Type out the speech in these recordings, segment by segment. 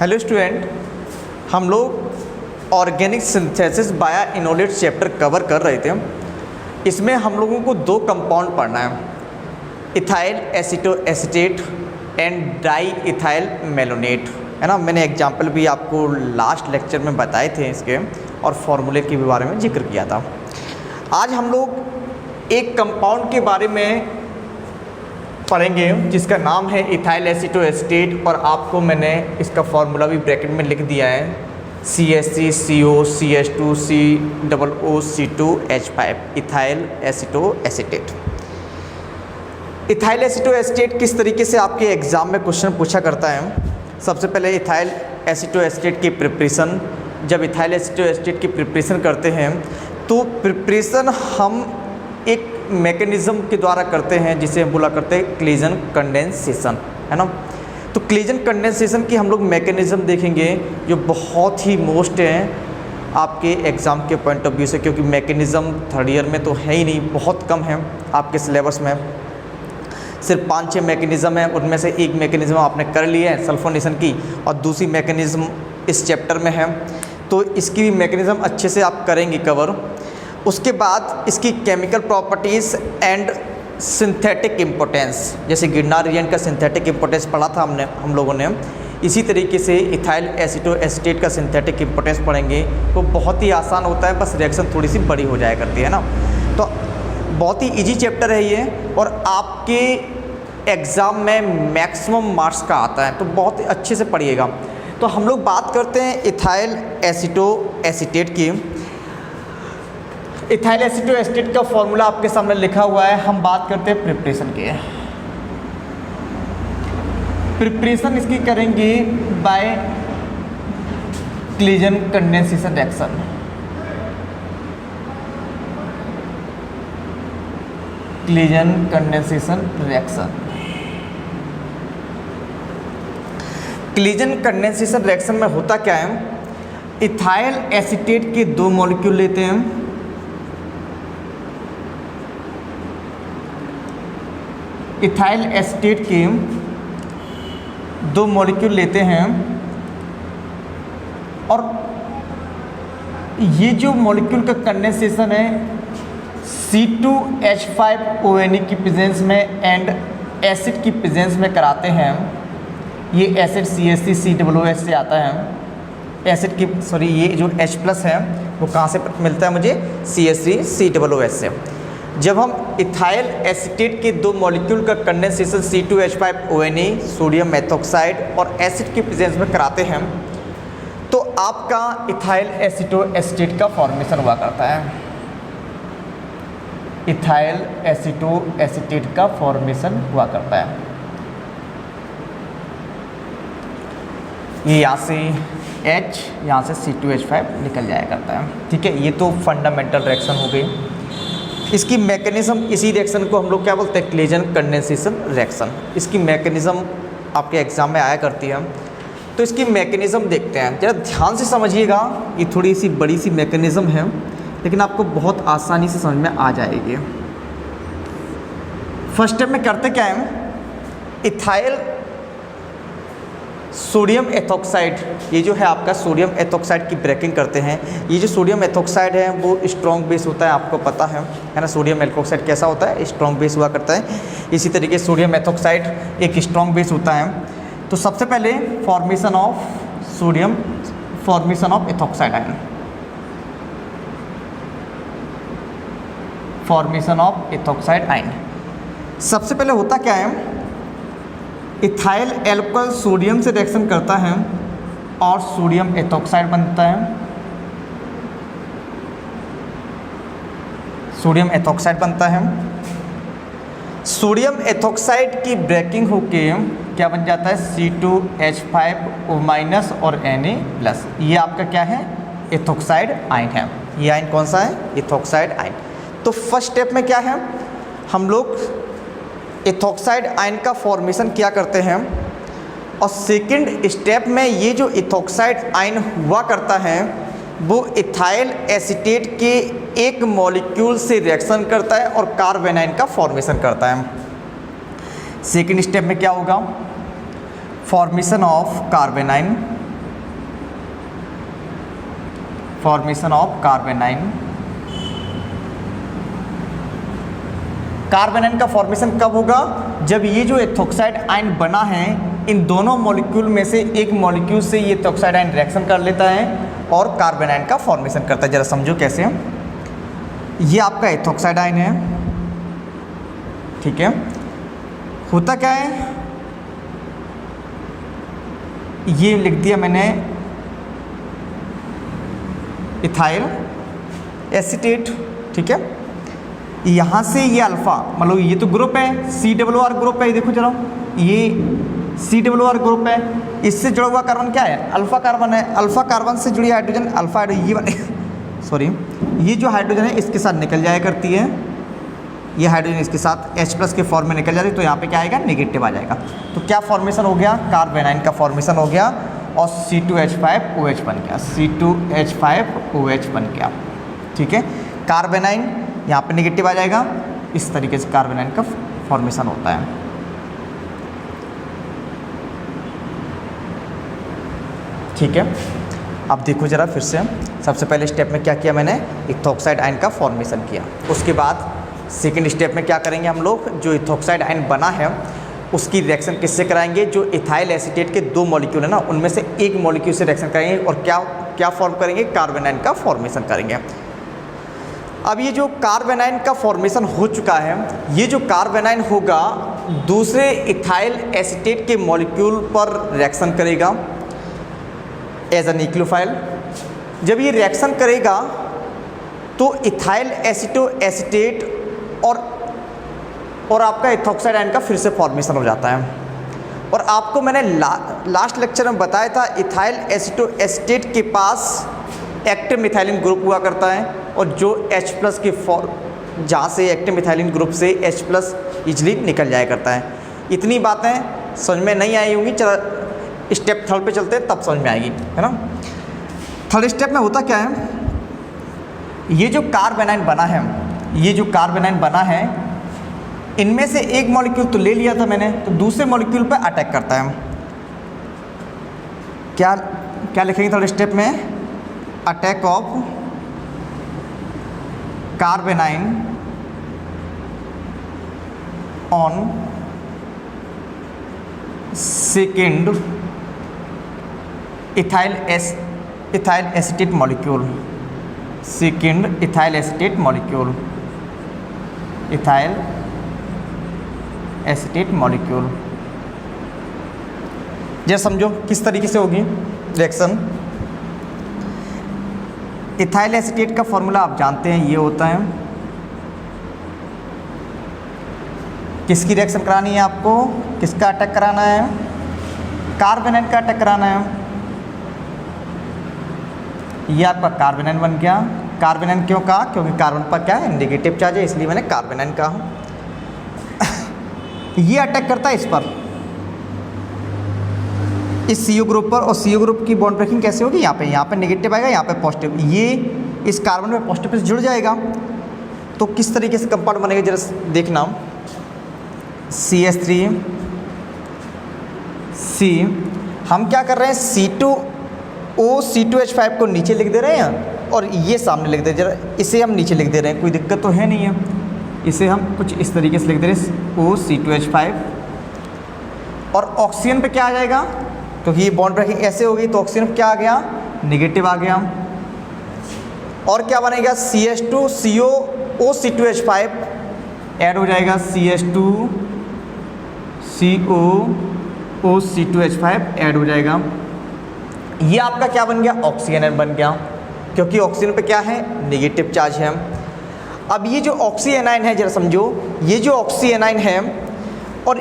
Hello student, हम लोग organic synthesis by enolate chapter cover कर रहे थे। इसमें हम लोगों को दो कंपाउंड पढ़ना है, ethyl acetoacetate and di ethyl malonate, है ना। मैंने एग्जांपल भी आपको लास्ट लेक्चर में बताए थे इसके, और फॉर्मूले के भी बारे में जिक्र किया था। आज हम लोग एक कंपाउंड के बारे में पढ़ेंगे जिसका नाम है इथाइल एसीटोएसीटेट, और आपको मैंने इसका फार्मूला भी ब्रैकेट में लिख दिया है, CH3CO CH2COO2H5, ethyl acetoacetate. Ethyl acetoacetate किस तरीके से आपके एग्ज़ाम में क्वेश्चन पूछा करता है। सबसे पहले इथाइल एसीटोएसीटेट की प्रिपरेशन, जब इथाइल एसीटोएसीटेट की प्रिपरेशन करते हैं तो प्रिपरेशन हम एक मैकेनिज़्म के द्वारा करते हैं जिसे हम बोला करते हैं क्लीजन कंडेंसेशन, है ना। तो क्लीजन कंडेंसेशन की हम लोग मैकेनिज़्म देखेंगे जो बहुत ही मोस्ट है आपके एग्ज़ाम के पॉइंट ऑफ व्यू से, क्योंकि मैकेनिज़्म थर्ड ईयर में तो है ही नहीं, बहुत कम है आपके सिलेबस में। सिर्फ 5-6 मैकेनिज़्म है, उनमें से एक मैकेनिज़्म आपने कर लिया है सल्फोनेशन की, और दूसरी मैकेनिज़्म इस चैप्टर में है, तो इसकी भी मैकेनिज़्म अच्छे से आप करेंगे कवर। उसके बाद इसकी chemical properties and synthetic importance, जैसे गिरनार रिएजेंट का सिंथेटिक इम्पोर्टेंस पढ़ा था हम लोगों ने, इसी तरीके से इथाइल एसीटोएसीटेट का सिंथेटिक इम्पोर्टेंस पढ़ेंगे। तो बहुत ही आसान होता है, बस रिएक्शन थोड़ी सी बड़ी हो जाया करती है ना। तो बहुत ही इजी चैप्टर है ये, और आपके एग्ज़ाम में मैक्सिमम मार्क्स का आता है, तो बहुत ही अच्छे से पढ़िएगा। तो हम लोग बात करते हैं इथाइल एसीटोएसीटेट की। इथाइल एसीटोएसीटेट का फॉर्मूला आपके सामने लिखा हुआ है। हम बात करते हैं प्रिपरेशन की। प्रिपरेशन इसकी करेंगे by Claisen condensation reaction. Claisen condensation reaction. Claisen condensation reaction में होता क्या है, इथाइल एसीटेट के दो मॉलिक्यूल लेते हैं, इथाइल एसीटेट के दो मॉलिक्यूल लेते हैं, और ये जो मॉलिक्यूल का कंडेंसेशन है C2H5ONe की प्रेजेंस में एंड एसिड की प्रेजेंस में कराते हैं। ये एसिड CH3COOH से आता है, एसिड की ये जो H+ है वो कहाँ से मिलता है मुझे, CH3COOH से। जब हम इथाइल एसीटेट के दो मॉलिक्यूल का कंडेंसेशन C2H5ONe सोडियम मेथॉक्साइड और एसिड की प्रेजेंस में कराते हैं, तो आपका इथाइल एसीटोएसीटेट का फॉर्मेशन हुआ करता है। इथाइल एसीटोएसीटेट का फॉर्मेशन हुआ करता है। ये यहाँ से H, यहाँ से C2H5 निकल जाया करता है, ठीक है। ये तो फंडामेंटल रिएक्शन हो गई। इसकी मैकेनिज़्म, इसी रिएक्शन को हम लोग क्या बोलते हैं, क्लीजन कंडेंसेशन रिएक्शन। इसकी मैकेनिज़्म आपके एग्जाम में आया करती है, तो इसकी मैकेनिज़्म देखते हैं। ज़रा ध्यान से समझिएगा, ये थोड़ी सी बड़ी सी मैकेनिज़्म है, लेकिन आपको बहुत आसानी से समझ में आ जाएगी। फर्स्ट स्टेप में करते क्या है, इथाइल सोडियम एथॉक्साइड, ये जो है आपका सोडियम एथॉक्साइड की ब्रेकिंग करते हैं। ये जो सोडियम एथॉक्साइड है वो स्ट्रॉन्ग बेस होता है, आपको पता है ना। सोडियम एल्कोक्साइड कैसा होता है, स्ट्रॉन्ग बेस हुआ करता है। इसी तरीके सोडियम एथॉक्साइड एक स्ट्रॉन्ग बेस होता है। तो सबसे पहले formation of ethoxide ion, formation of ethoxide ion. सबसे पहले होता क्या है, इथाइल एल्कोहल सोडियम से रिएक्शन करता है और सोडियम एथॉक्साइड बनता है। सोडियम एथॉक्साइड बनता है। सोडियम एथॉक्साइड की ब्रेकिंग होके क्या बन जाता है, C2H5O- और Na+। ये आपका क्या है, एथॉक्साइड आयन है। ये आयन कौन सा है, एथॉक्साइड आयन। तो फर्स्ट स्टेप में क्या है, हम लोग एथॉक्साइड आयन का फॉर्मेशन क्या करते हैं, और सेकंड स्टेप में ये जो एथॉक्साइड आयन हुआ करता है वो इथाइल एसीटेट के एक मॉलिक्यूल से रिएक्शन करता है और कार्बन आयन का फॉर्मेशन करता है। सेकंड स्टेप में क्या होगा, फॉर्मेशन ऑफ कार्बेनाइन फॉर्मेशन ऑफ कार्बेनाइन। कार्बेनाइन का फॉर्मेशन कब होगा? जब ये जो एथोक्साइड आयन बना है इन दोनों मॉलिक्यूल में से एक मॉलिक्यूल से ये एथोक्साइड आयन रिएक्शन कर लेता है और कार्बेनाइन का फॉर्मेशन करता है। जरा समझो कैसे। ये आपका एथोक्साइड आयन है, ठीक है। होता क्या है, ये लिख दिया मैंने इथाइल एसीटेट, ठीक है। यहाँ से ये अल्फ़ा, मतलब ये तो ग्रुप है, COO ग्रुप है, ये देखो जरा, ये COO ग्रुप है। इससे जुड़ा हुआ कार्बन क्या है? अल्फ़ा कार्बन है। अल्फ़ा कार्बन से जुड़ी हाइड्रोजन अल्फ़ा हाइड्रोजन सॉरी, ये जो हाइड्रोजन है इसके साथ निकल जाया करती है, ये हाइड्रोजन इसके साथ H+ के फॉर्म में निकल जाती है, तो यहाँ पे क्या आएगा? नेगेटिव आ जाएगा। तो क्या फॉर्मेशन हो गया? कार्बेनाइन का फॉर्मेशन हो गया और C2H5OH बन गया, C2H5OH बन गया, ठीक है। कार्बेनाइन यहाँ पे नेगेटिव आ जाएगा। इस तरीके से कार्बेनाइन का फॉर्मेशन होता है, ठीक है। अब देखो जरा फिर से, सबसे पहले स्टेप में क्या किया मैंने? इथोक्साइड आयन का फॉर्मेशन किया। उसके बाद सेकंड स्टेप में क्या करेंगे हम लोग? जो इथोक्साइड आयन बना है उसकी रिएक्शन किससे कराएंगे? जो इथाइल एसीटेट के दो मॉलिक्यूल है ना, उनमें से एक मॉलिक्यूल से रिएक्शन करेंगे और क्या फॉर्म करेंगे? कार्बेनाइन का फॉर्मेशन करेंगे। अब ये जो कार्बेनाइन का फॉर्मेशन हो चुका है, ये जो कार्बेनाइन होगा दूसरे इथाइल एसीटेट के मॉलिक्यूल पर रिएक्शन करेगा एज अ न्यूक्लियोफाइल। जब ये रिएक्शन करेगा तो इथाइल एसीटेट और आपका इथोक्साइड आयन का फिर से फॉर्मेशन हो जाता है। और आपको मैंने लास्ट लेक्चर में बताया था इथाइल एसीटेट के पास एक्टिव मिथाइलिन ग्रुप हुआ करता है और जो H+ के जहाँ से एक्टिव मिथाइलिन ग्रुप से H+ इजली निकल जाया करता है। इतनी बातें समझ में नहीं आई होंगी, चलो स्टेप थर्ड पे चलते हैं, तब समझ में आएगी, है ना। थर्ड स्टेप में होता क्या है, ये जो कार्बेनाइन बना है इनमें से एक मॉलिक्यूल तो ले लिया था मैंने, तो दूसरे मॉलिक्यूल पर अटैक करता है। क्या लिखेंगे थर्ड स्टेप में? Attack of कार्बेनाइन on second ethyl acetate molecule, second ethyl acetate molecule, ethyl acetate molecule. जरा समझो किस तरीके से होगी रिएक्शन। इथाइल एसीटेट का फॉर्मूला आप जानते हैं, ये होता है। किसकी रिएक्शन करानी है आपको? किसका अटैक कराना है? कार्बेनाइन का अटैक कराना है। ये आपका कार्बेनाइन बन गया। कार्बेनाइन क्यों कहा? क्योंकि कार्बन पर क्या है? नेगेटिव चार्ज है, इसलिए मैंने कार्बेनाइन कहा। ये अटैक करता है इस पर, इस CO ग्रुप पर, और CO ग्रुप की बॉन्ड ब्रेकिंग कैसे होगी? यहाँ पे नेगेटिव आएगा, यहाँ पे पॉजिटिव, ये इस कार्बन में पॉजिटिव से जुड़ जाएगा। तो किस तरीके से कंपाउंड बनेगा जरा देखना। CH3 C, हम क्या कर रहे हैं? C2O C2H5 को नीचे लिख दे रहे हैं और ये सामने लिख दे रहे हैं। जरा इसे हम नीचे लिख दे रहे हैं, कोई दिक्कत तो है नहीं है। इसे हम कुछ इस तरीके से लिख दे रहे हैं O C2H5, और ऑक्सीजन पे क्या आ जाएगा? क्योंकि ये बॉन्ड ब्रेकिंग ऐसे होगी तो ऑक्सीजन पे क्या आ गया? नेगेटिव आ गया। और क्या बनेगा? CH2 CO C2H5 ऐड हो जाएगा, CH2 CO C2H5 ऐड हो जाएगा। ये आपका क्या बन गया? ऑक्सीजन बन गया, क्योंकि ऑक्सीजन पे क्या है? नेगेटिव चार्ज है। अब ये जो ऑक्सीएनाइन है, जरा समझो, ये जो ऑक्सीएनाइन है और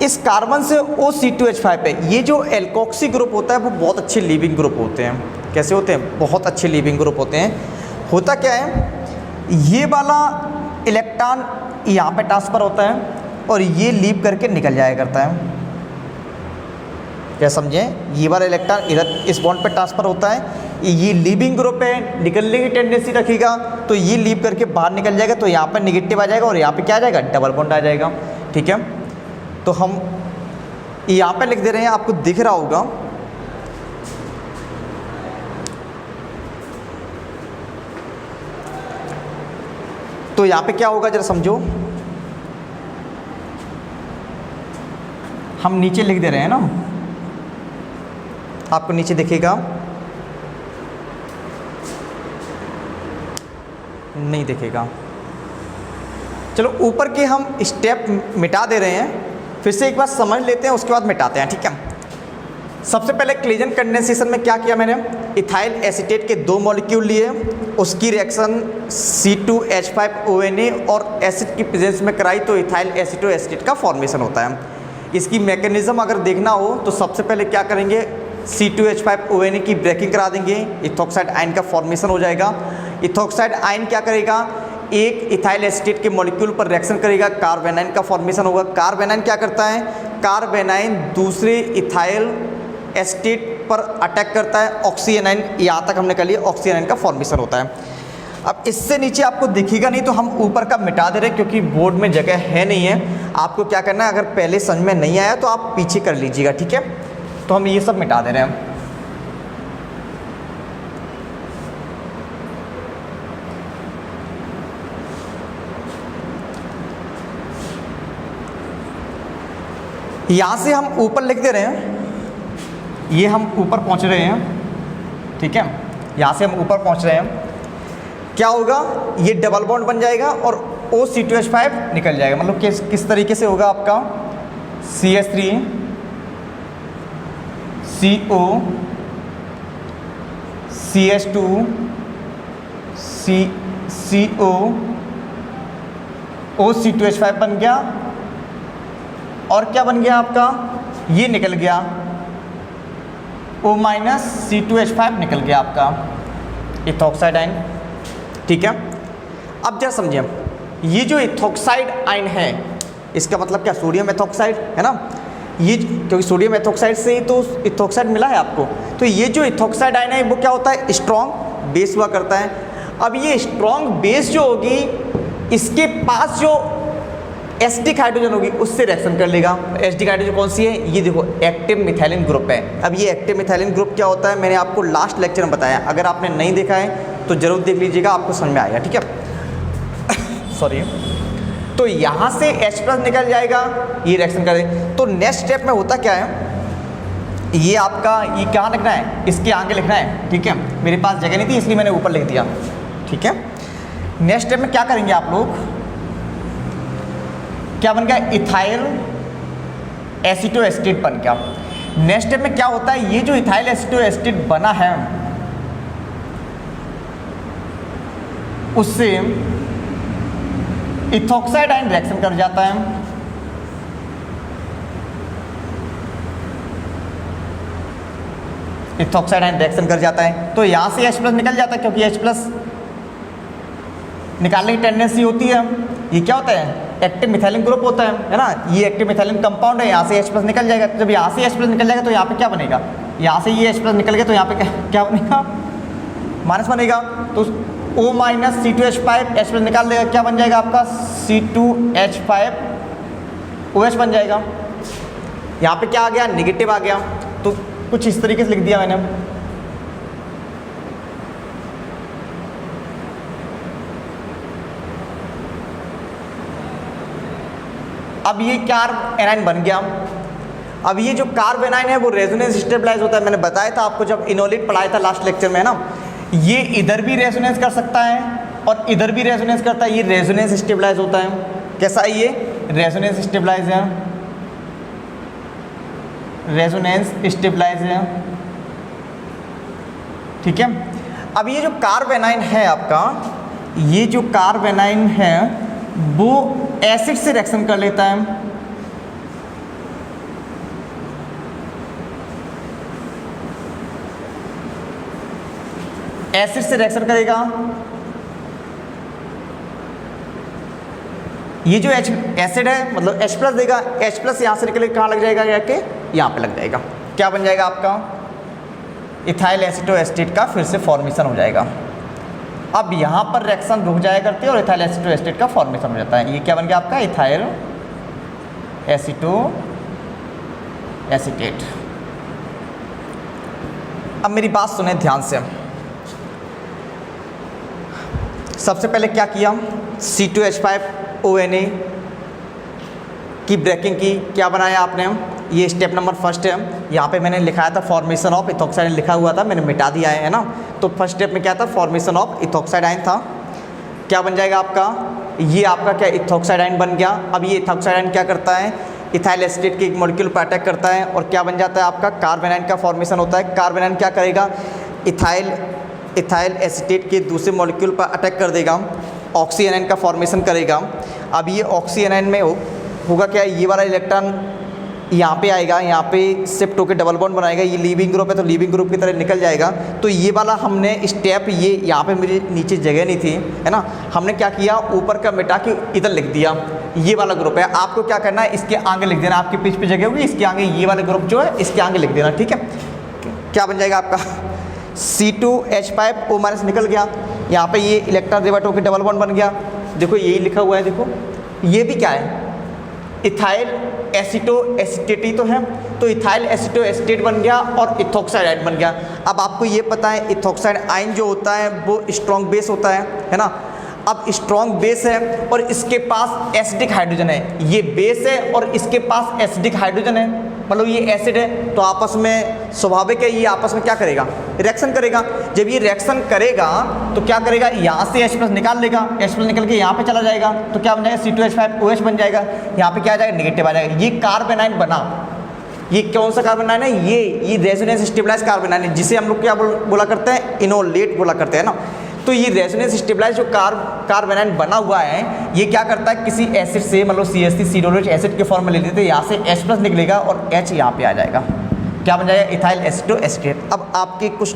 इस कार्बन से OC2H5 पे ये जो एल्कोक्सी ग्रुप होता है वो बहुत अच्छे लीविंग ग्रुप होते हैं। कैसे होते हैं? बहुत अच्छे लीविंग ग्रुप होते हैं। होता क्या है, ये वाला इलेक्ट्रॉन यहाँ पे ट्रांसफ़र होता है और ये लीव करके निकल जाया करता है। क्या समझें? ये वाला इलेक्ट्रॉन इधर इस बॉन्ड पे ट्रांसफ़र होता है, ये लीविंग ग्रुप है, निकलने की टेंडेंसी रखेगा, तो ये लीव करके बाहर निकल जाएगा, तो यहाँ पर नेगेटिव आ जाएगा और यहाँ पे क्या आ जाएगा? डबल बॉन्ड आ जाएगा। ठीक है, तो हम यहाँ पे लिख दे रहे हैं, आपको दिख रहा होगा तो यहाँ पे क्या होगा जरा समझो, हम नीचे लिख दे रहे हैं ना, आपको नीचे दिखेगा, नहीं दिखेगा। चलो ऊपर के हम स्टेप मिटा दे रहे हैं, फिर से एक बार समझ लेते हैं, उसके बाद मिटाते हैं, ठीक है। सबसे पहले क्लेजन कंडेंसेशन में क्या किया मैंने, इथाइल एसीटेट के 2 मॉलिक्यूल लिए, उसकी रिएक्शन C2H5ONA और एसिड की प्रेजेंस में कराई तो इथाइल एसीटो एसीटेट का फॉर्मेशन होता है। इसकी मैकेनिज्म अगर देखना हो तो सबसे पहले क्या करेंगे, C2H5ONA की ब्रेकिंग करा देंगे, इथॉक्साइड आयन का फॉर्मेशन हो जाएगा। इथॉक्साइड आयन क्या करेगा, एक इथाइल एसीटेट के मॉलिक्यूल पर रिएक्शन करेगा, कार्बेनाइन का फॉर्मेशन होगा। कार्बेनाइन क्या करता है, कार्बेनाइन दूसरे इथाइल एसीटेट पर अटैक करता है, ऑक्सीएनाइन, यहाँ तक हमने कर लिया, ऑक्सीएनाइन का फॉर्मेशन होता है। अब इससे नीचे आपको दिखेगा नहीं तो हम ऊपर का मिटा दे रहे हैं क्योंकि बोर्ड में जगह है नहीं है। आपको क्या करना है, अगर पहले समझ में नहीं आया तो आप पीछे कर लीजिएगा, ठीक है। तो हम ये सब मिटा दे रहे हैं। यहाँ से हम ऊपर लिख दे रहे हैं, ये हम ऊपर पहुँच रहे हैं, ठीक है। यहाँ से हम ऊपर पहुँच रहे हैं, क्या होगा, ये डबल बॉन्ड बन जाएगा और OC2H5 निकल जाएगा। मतलब किस तरीके से होगा आपका, CH3 CO CH2 CO OC2H5 बन गया, और क्या बन गया आपका, ये निकल गया O- C2H5 निकल गया आपका इथॉक्साइड आयन, ठीक है। अब जरा समझिए, ये जो इथॉक्साइड आयन है इसका मतलब क्या, सोडियम एथॉक्साइड है ना, ये क्योंकि सोडियम एथॉक्साइड से ही तो इथॉक्साइड मिला है आपको। तो ये जो इथॉक्साइड आयन है वो क्या होता है, स्ट्रॉन्ग बेस हुआ करता है। अब ये स्ट्रॉन्ग बेस जो होगी, इसके पास जो एसिडिक हाइड्रोजन होगी उससे रिएक्शन कर लेगा। एसिडिक हाइड्रोजन कौन सी है, ये देखो एक्टिव मिथाइलिन ग्रुप है। अब ये एक्टिव मिथाइलिन ग्रुप क्या होता है, मैंने आपको लास्ट लेक्चर में बताया, अगर आपने नहीं देखा है तो जरूर देख लीजिएगा, आपको समझ में आएगा, ठीक है। सॉरी। तो यहाँ से H+ निकल जाएगा, ये रिएक्शन कर दे। तो नेक्स्ट स्टेप में होता क्या है, ये आपका ये कहाँ लिखना है, इसके आगे लिखना है, ठीक है। मेरे पास जगह नहीं थी इसलिए मैंने ऊपर लिख दिया, ठीक है। नेक्स्ट स्टेप में क्या करेंगे आप लोग, क्या बन गया, इथाइल एसीटो एसीटेट बन गया। नेक्स्ट स्टेप में क्या होता है, ये जो इथाइल एसीटो एसीटेट बना है उससे इथॉक्साइड आयन रिएक्शन कर जाता है, इथॉक्साइड आयन रिएक्शन कर जाता है। तो यहां से H+ निकल जाता है क्योंकि H+ निकालने की टेंडेंसी होती है। ये क्या होता है, एक्टिव मिथाइलिन ग्रुप होता है ना, ये एक्टिव मिथाइलिन कंपाउंड है, यहाँ से H+ निकल जाएगा। जब यहाँ से H+ निकल जाएगा तो यहाँ पे क्या बनेगा, यहाँ से ये H+ निकल गया तो यहाँ पे क्या बनेगा, माइनस बनेगा। तो O- C2H5 H+ निकाल देगा, क्या बन जाएगा आपका, C2H5 OH बन जाएगा। यहाँ पे क्या आ गया, नेगेटिव आ गया। तो कुछ इस तरीके से लिख दिया मैंने। अब ये कार्बेनाइन बन गया। अब ये जो कार्बेनाइन है वो रेजोनेंस स्टेबलाइज होता है, मैंने बताया था आपको जब इनोलिट पढ़ाया था लास्ट लेक्चर में, है ना। ये इधर भी रेजोनेंस कर सकता है और इधर भी रेजोनेंस करता है, ये रेजोनेंस स्टेबलाइज होता है। कैसा है ये, रेजोनेंस स्टेबलाइज है, रेजोनेंस स्टेबलाइज है, ठीक है। अब ये जो कार्बेनाइन है आपका, ये जो कार्बेनाइन है वो एसिड से रिएक्शन कर लेता है, एसिड से रिएक्शन करेगा। ये जो एसिड है मतलब H+ देगा, H+ यहाँ से निकल के कहाँ लग जाएगा, जाके यहाँ पे लग जाएगा। क्या बन जाएगा आपका, इथाइल एसीटो एसीटेट का फिर से फॉर्मेशन हो जाएगा। अब यहाँ पर रिएक्शन रुक जाया करती है और इथाइल एसीटो एसीटेट का फॉर्मेशन हो जाता है। ये क्या बन गया आपका, इथाइल एसीटो एसीटेट। अब मेरी बात सुने ध्यान से, सबसे पहले क्या किया, C2H5ONA की ब्रेकिंग की, क्या बनाया आपने, ये स्टेप नंबर फर्स्ट है। यहाँ पे मैंने लिखाया था फॉर्मेशन ऑफ इथॉक्साइड लिखा हुआ था, मैंने मिटा दिया है ना। तो फर्स्ट स्टेप में क्या था, फॉर्मेशन ऑफ इथॉक्साइड आयन था। क्या बन जाएगा आपका, ये आपका क्या इथॉक्साइड आयन बन गया। अब ये इथॉक्साइड आयन क्या करता है, इथाइल एसीटेट के एक मॉलिक्यूल पर अटैक करता है और क्या बन जाता है आपका, कार्बन आयन का फॉर्मेशन होता है। कार्बन आयन क्या करेगा, इथाइल एसीटेट के दूसरे मॉलिक्यूल पर अटैक कर देगा, ऑक्सी आयन का फॉर्मेशन करेगा। अब ये ऑक्सी आयन में होगा क्या, ये वाला इलेक्ट्रॉन यहाँ पे आएगा, यहाँ पे शिफ्ट होकर डबल बॉन्ड बनाएगा, ये लीविंग ग्रुप है तो लीविंग ग्रुप की तरह निकल जाएगा। तो ये वाला हमने स्टेप, ये यहाँ पे मेरी नीचे जगह नहीं थी है ना, हमने क्या किया, ऊपर का मिटा के इधर लिख दिया, ये वाला ग्रुप है। आपको क्या करना है, इसके आगे लिख देना, आपके पेज पे जगह होगी, इसके आगे ये वाला ग्रुप जो है इसके आगे लिख देना, ठीक है। क्या बन जाएगा आपका, C2H5O- निकल गया, यहाँ पे ये इलेक्ट्रॉन रिवर्ट होकर डबल बॉन्ड बन गया। देखो यही लिखा हुआ है, देखो ये भी क्या है, इथाइल एसीटोएसीटेट ही तो है, तो इथाइल एसीटोएसीटेट बन गया और इथॉक्साइड आयन बन गया। अब आपको ये पता है इथॉक्साइड आयन जो होता है वो स्ट्रॉन्ग बेस होता है ना। अब स्ट्रॉन्ग बेस है और इसके पास एसिडिक हाइड्रोजन है, ये बेस है और इसके पास एसिडिक हाइड्रोजन है, मतलब ये एसिड है, तो आपस में स्वाभाविक है ये आपस में क्या करेगा, रिएक्शन करेगा। जब ये रिएक्शन करेगा तो क्या करेगा, यहाँ से H+ निकाल लेगा, H+ निकल के यहाँ पे चला जाएगा, तो क्या बन जाएगा, C2H5OH बन जाएगा। यहाँ पे क्या आ जाएगा, नेगेटिव आ जाएगा। ये कार्बन आयन बना, ये कौन सा कार्बन आयन है, ये रेजोनेंस स्टेबलाइज कार्बन आयन है, जिसे हम लोग क्या बोला करते हैं, इनोलेट बोला करते हैं ना। तो ये रेजोनेंस स्टेबलाइज जो कार्बन आयन बना हुआ है, ये क्या करता है, किसी एसिड से मतलब CH3 सिनोलेट एसिड के फॉर्म में ले लेते हैं, यहाँ से H+ निकलेगा और H यहाँ पे आ जाएगा, क्या बन जाएगा, इथाइल एसीटोएसीटेट। अब आपके कुछ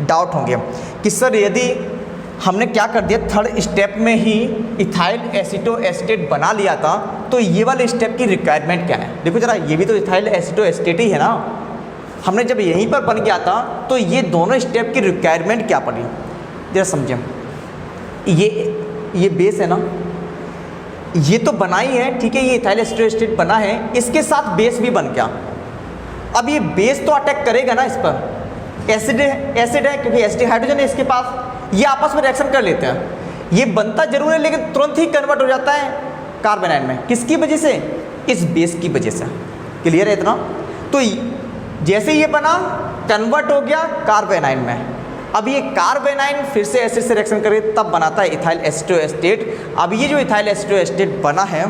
डाउट होंगे कि सर यदि हमने क्या कर दिया, थर्ड स्टेप में ही इथाइल एसीटोएसीटेट बना लिया था, तो ये वाले स्टेप की रिक्वायरमेंट क्या है। देखो जरा, ये भी तो इथाइल एसीटोएसीटेट ही है ना, हमने जब यहीं पर बन गया था तो ये दोनों स्टेप की रिक्वायरमेंट क्या पड़ी, जरा समझें। ये बेस है ना, ये तो बना ही है, ठीक है, ये इथाइल एसीटोएसीटेट बना है, इसके साथ बेस भी बन गया। अब ये बेस तो अटैक करेगा ना इस पर, एसिड है क्योंकि एसिडिक हाइड्रोजन है इसके पास, ये आपस में रिएक्शन कर लेते हैं, ये बनता जरूर है लेकिन तुरंत ही कन्वर्ट हो जाता है कार्बन आयन में। किसकी वजह से, इस बेस की वजह से। क्लियर है इतना। तो जैसे ये बना, कन्वर्ट हो गया कार्बन आयन में। अब ये कार्बन आयन फिर से एसिड से रिएक्शन करे तब बनाता है इथाइल एसीटोएसीटेट। अब ये जो इथाइल एसीटोएसीटेट बना है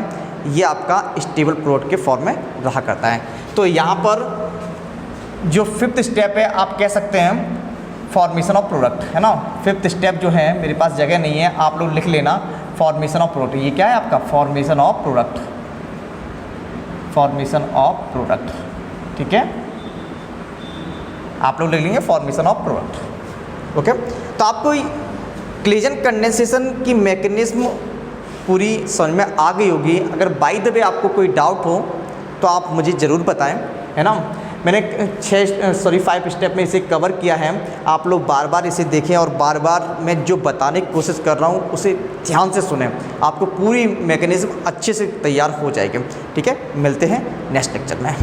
ये आपका स्टेबल प्रोडक्ट के फॉर्म में रहा करता है। तो यहाँ पर जो फिफ्थ स्टेप है आप कह सकते हैं फॉर्मेशन ऑफ प्रोडक्ट, है ना। फिफ्थ स्टेप जो है, मेरे पास जगह नहीं है, आप लोग लिख लेना, फॉर्मेशन ऑफ प्रोडक्ट। ये क्या है आपका, formation of product, formation of product, ठीक है, आप लोग लिख लेंगे फॉर्मेशन ऑफ प्रोडक्ट। ओके, तो आपको क्लीजन कंडेंसेशन की मैकेनिज्म पूरी समझ में आ गई होगी। अगर बाय द वे आपको कोई डाउट हो तो आप मुझे ज़रूर बताएं, है ना। मैंने 5 स्टेप में इसे कवर किया है, आप लोग बार बार इसे देखें और बार बार मैं जो बताने की कोशिश कर रहा हूँ उसे ध्यान से सुनें, आपको पूरी मैकेनिज्म अच्छे से तैयार हो जाएगी। ठीक है, मिलते हैं नेक्स्ट लेक्चर में।